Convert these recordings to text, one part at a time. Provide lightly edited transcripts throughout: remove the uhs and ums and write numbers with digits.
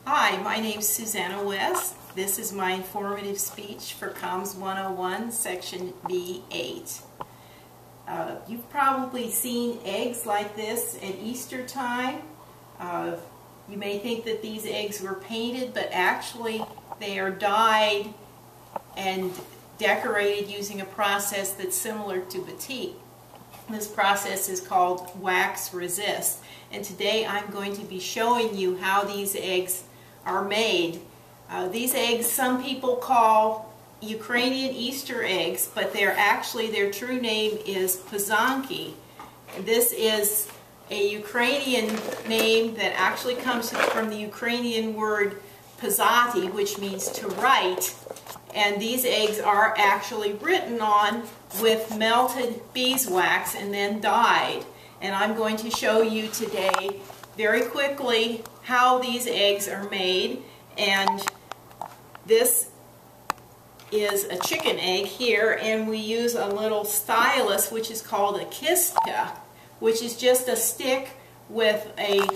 Hi, my name's Susanna West. This is my informative speech for Comms 101, Section B8. You've probably seen eggs like this at Easter time. You may think that these eggs were painted, but actually they are dyed and decorated using a process that's similar to batik. This process is called wax resist, and today I'm going to be showing you how these eggs are made. These eggs some people call Ukrainian Easter eggs, but their true name is pazanki. This is a Ukrainian name that actually comes from the Ukrainian word pazati, which means to write, and these eggs are actually written on with melted beeswax and then dyed. And I'm going to show you today very quickly how these eggs are made. And this is a chicken egg here, and we use a little stylus which is called a kistka, which is just a stick with a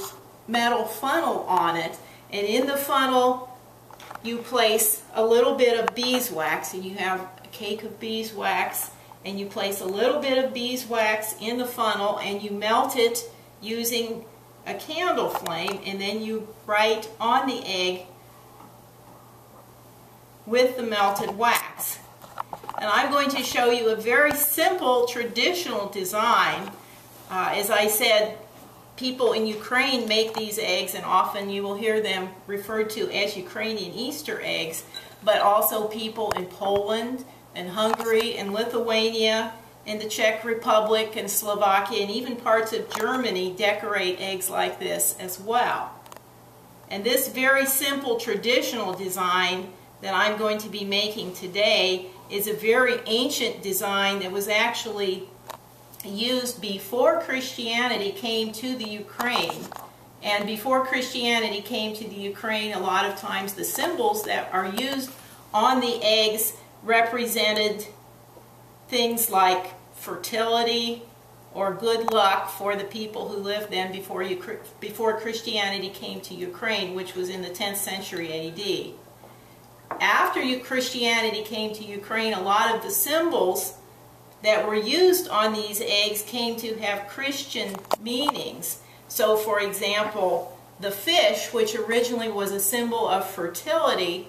metal funnel on it, and in the funnel you place a little bit of beeswax, and you have a cake of beeswax, and you place a little bit of beeswax in the funnel and you melt it using a candle flame, and then you write on the egg with the melted wax. And I'm going to show you a very simple traditional design. As I said, people in Ukraine make these eggs, and often you will hear them referred to as Ukrainian Easter eggs, but also people in Poland and Hungary and Lithuania and the Czech Republic and Slovakia and even parts of Germany decorate eggs like this as well. And this very simple traditional design that I'm going to be making today is a very ancient design that was actually used before Christianity came to the Ukraine. And before Christianity came to the Ukraine, a lot of times the symbols that are used on the eggs represented things like fertility or good luck for the people who lived then before Christianity came to Ukraine, which was in the 10th century AD. After Christianity came to Ukraine, a lot of the symbols that were used on these eggs came to have Christian meanings. So, for example, the fish, which originally was a symbol of fertility,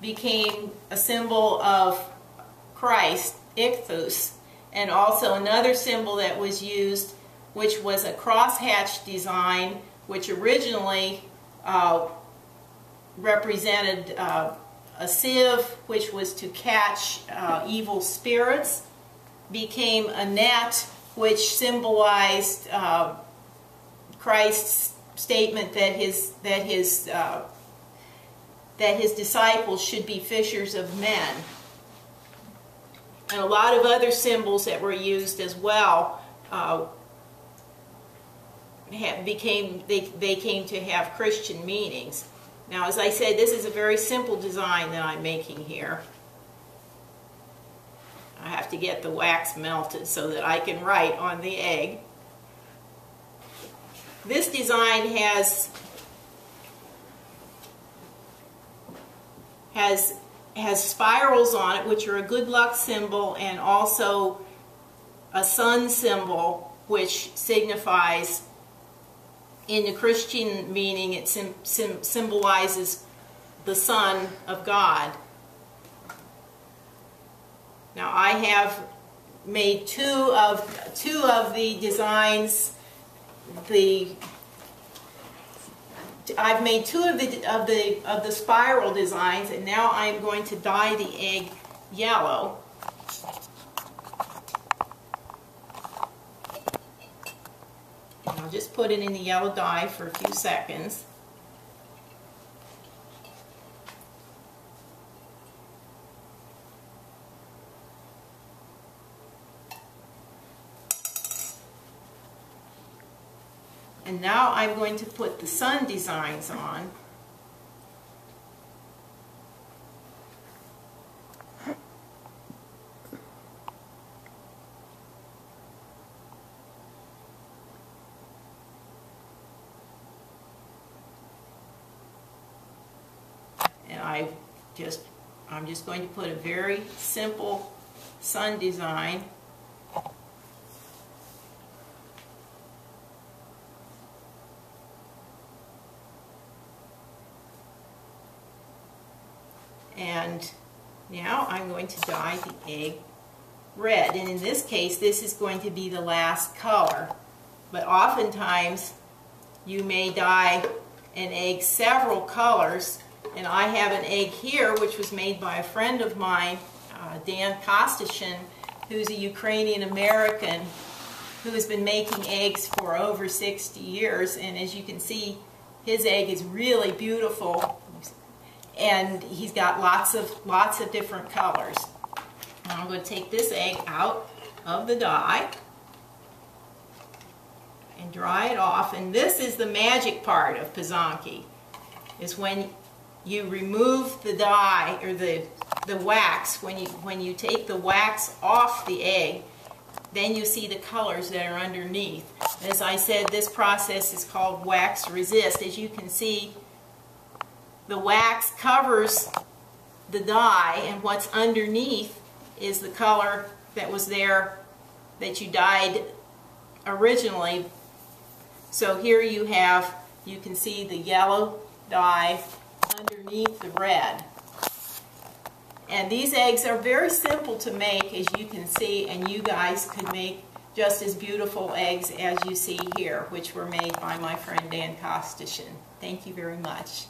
became a symbol of Christ, ichthus, and also another symbol that was used, which was a crosshatch design, which originally represented a sieve, which was to catch evil spirits, became a net, which symbolized Christ's statement that his disciples should be fishers of men. And a lot of other symbols that were used as well came to have Christian meanings. Now, as I said, this is a very simple design that I'm making here. I have to get the wax melted so that I can write on the egg. This design has spirals on it, which are a good luck symbol, and also a sun symbol, which signifies, in the Christian meaning, it symbolizes the Son of God. Now, I have made two of the designs. I've made two of the spiral designs, and now I'm going to dye the egg yellow. And I'll just put it in the yellow dye for a few seconds. And now I'm going to put the sun designs on. I'm just going to put a very simple sun design. And now I'm going to dye the egg red. And in this case, this is going to be the last color. But oftentimes, you may dye an egg several colors. And I have an egg here, which was made by a friend of mine, Dan Kostishin, who's a Ukrainian-American who has been making eggs for over 60 years. And as you can see, his egg is really beautiful. And he's got lots of different colors. Now I'm going to take this egg out of the dye and dry it off. And this is the magic part of Pysanky, is when you remove the dye or the wax. When you take the wax off the egg, then you see the colors that are underneath. As I said, this process is called wax resist. As you can see, the wax covers the dye, and what's underneath is the color that was there that you dyed originally. So here you can see the yellow dye underneath the red. And these eggs are very simple to make, as you can see, and you guys could make just as beautiful eggs as you see here, which were made by my friend Dan Kostishin. Thank you very much.